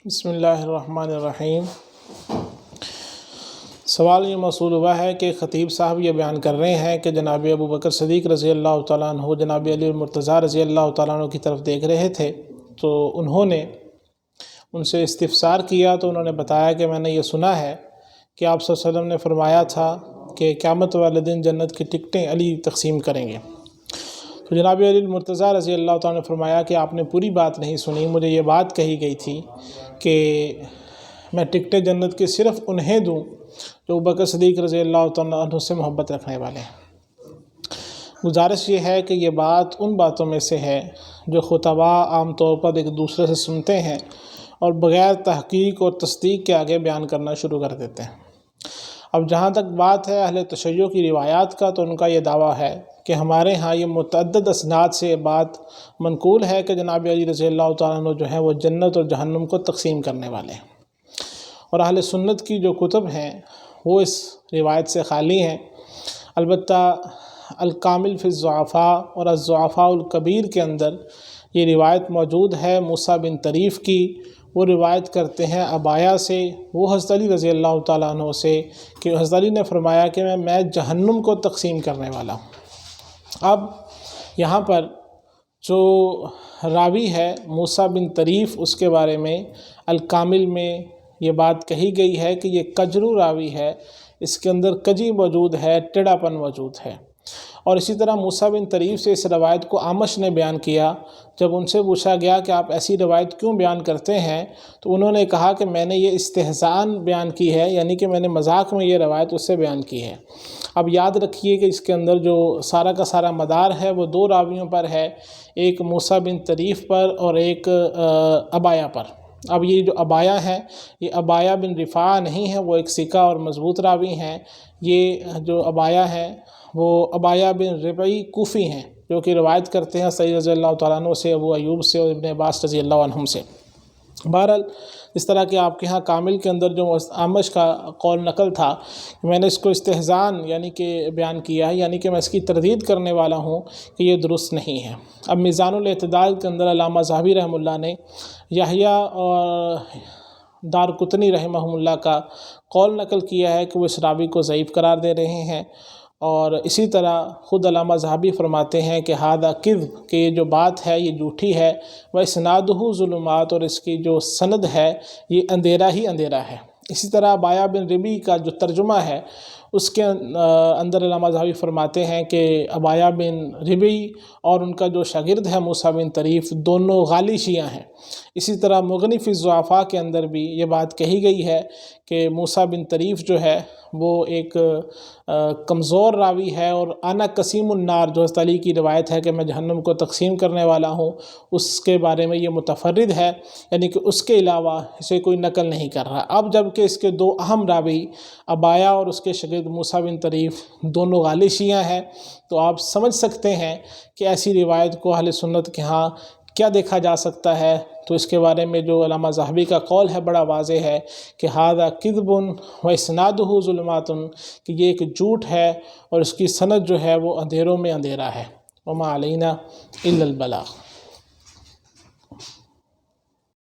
بسم اللہ الرحمن الرحیم۔ سوال یہ موصول ہوا ہے کہ خطیب صاحب یہ بیان کر رہے ہیں کہ جناب ابو بکر صدیق رضی اللہ تعالیٰ عنہ جناب علی المرتضیٰ رضی اللہ تعالیٰ عنہ کی طرف دیکھ رہے تھے، تو انہوں نے ان سے استفسار کیا تو انہوں نے بتایا کہ میں نے یہ سنا ہے کہ آپ صلی اللہ علیہ وسلم نے فرمایا تھا کہ قیامت والے دن جنت کی ٹکٹیں علی تقسیم کریں گے۔ تو جناب علی المرتضیٰ رضی اللہ تعالیٰ نے فرمایا کہ آپ نے پوری بات نہیں سنی، مجھے یہ بات کہی گئی تھی کہ میں ٹکٹیں جنت کی صرف انہیں دوں جو ابو بکر صدیق رضی اللہ تعالیٰ عنہ سے محبت رکھنے والے ہیں۔ گزارش یہ ہے کہ یہ بات ان باتوں میں سے ہے جو خطباء عام طور پر ایک دوسرے سے سنتے ہیں اور بغیر تحقیق اور تصدیق کے آگے بیان کرنا شروع کر دیتے ہیں۔ اب جہاں تک بات ہے اہل تشیع کی روایات کا، تو ان کا یہ دعویٰ ہے کہ ہمارے ہاں یہ متعدد اسناد سے بات منقول ہے کہ جناب علی رضی اللہ تعالیٰ عنہ جو ہیں وہ جنت اور جہنم کو تقسیم کرنے والے ہیں، اور اہل سنت کی جو کتب ہیں وہ اس روایت سے خالی ہیں۔ البتہ الکامل فی الضعفاء اور الضعفاء الکبیر کے اندر یہ روایت موجود ہے موسیٰ بن طریف کی۔ وہ روایت کرتے ہیں ابایا سے، وہ حضرت علی رضی اللہ تعالیٰ عنہ سے، کہ حضرت علی نے فرمایا کہ میں جہنم کو تقسیم کرنے والا ہوں۔ اب یہاں پر جو راوی ہے موسیٰ بن طریف، اس کے بارے میں الکامل میں یہ بات کہی گئی ہے کہ یہ کجرو راوی ہے، اس کے اندر کجی موجود ہے، ٹیڑھا پن موجود ہے۔ اور اسی طرح موسیٰ بن طریف سے اس روایت کو اعمش نے بیان کیا۔ جب ان سے پوچھا گیا کہ آپ ایسی روایت کیوں بیان کرتے ہیں، تو انہوں نے کہا کہ میں نے یہ استہزاءً بیان کی ہے، یعنی کہ میں نے مذاق میں یہ روایت اس سے بیان کی ہے۔ اب یاد رکھیے کہ اس کے اندر جو سارا کا سارا مدار ہے وہ دو راویوں پر ہے، ایک موسیٰ بن طریف پر اور ایک ابایا پر۔ اب یہ جو ابایا ہیں یہ ابایا بن رفاعہ نہیں ہے، وہ ایک ثقہ اور مضبوط راوی ہیں۔ یہ جو ابایا ہیں وہ ابایا بن ربعی کوفی ہیں، جو کہ روایت کرتے ہیں سعید رضی اللہ تعالیٰ عنہ سے، ابو ایوب سے اور ابن عباس رضی اللہ عنہم سے۔ بہرحال اس طرح کہ آپ کے ہاں کامل کے اندر جو اعمش کا قول نقل تھا، میں نے اس کو استہزاءً یعنی کہ بیان کیا ہے، یعنی کہ میں اس کی تردید کرنے والا ہوں کہ یہ درست نہیں ہے۔ اب میزان الاعتدال کے اندر علامہ ذہبی رحمہ اللہ نے یحییٰ اور دارقطنی رحمہ اللہ کا قول نقل کیا ہے کہ وہ اس راوی کو ضعیف قرار دے رہے ہیں، اور اسی طرح خود علامہ ذہبی فرماتے ہیں کہ ھذا کذب، کہ یہ جو بات ہے یہ جھوٹی ہے، واسنادہ ظلمات، اور اس کی جو سند ہے یہ اندھیرا ہی اندھیرا ہے۔ اسی طرح ابایا بن ربی کا جو ترجمہ ہے اس کے اندر علامہ ذہبی فرماتے ہیں کہ ابایا بن ربی اور ان کا جو شاگرد ہے موسیٰ بن طریف دونوں غالی شیعہ ہیں۔ اسی طرح مغنی فی الضعفاء کے اندر بھی یہ بات کہی گئی ہے کہ موسیٰ بن طریف جو ہے وہ ایک کمزور راوی ہے، اور انا قسیم النار جو حضرت علی کی روایت ہے کہ میں جہنم کو تقسیم کرنے والا ہوں، اس کے بارے میں یہ متفرد ہے، یعنی کہ اس کے علاوہ اسے کوئی نقل نہیں کر رہا۔ اب جب کہ اس کے دو اہم راوی ابایا اور اس کے شاگرد موسیٰ بن طریف دونوں غالی شیعہ ہیں، تو آپ سمجھ سکتے ہیں کہ ایسی روایت کو اہل سنت کے ہاں کیا دیکھا جا سکتا ہے۔ تو اس کے بارے میں جو علامہ ذہبی کا قول ہے بڑا واضح ہے کہ ھذا کذب واسنادہ ظلمات، کہ یہ ایک جھوٹ ہے اور اس کی سند جو ہے وہ اندھیروں میں اندھیرا ہے۔ وما علینا الا البلاغ۔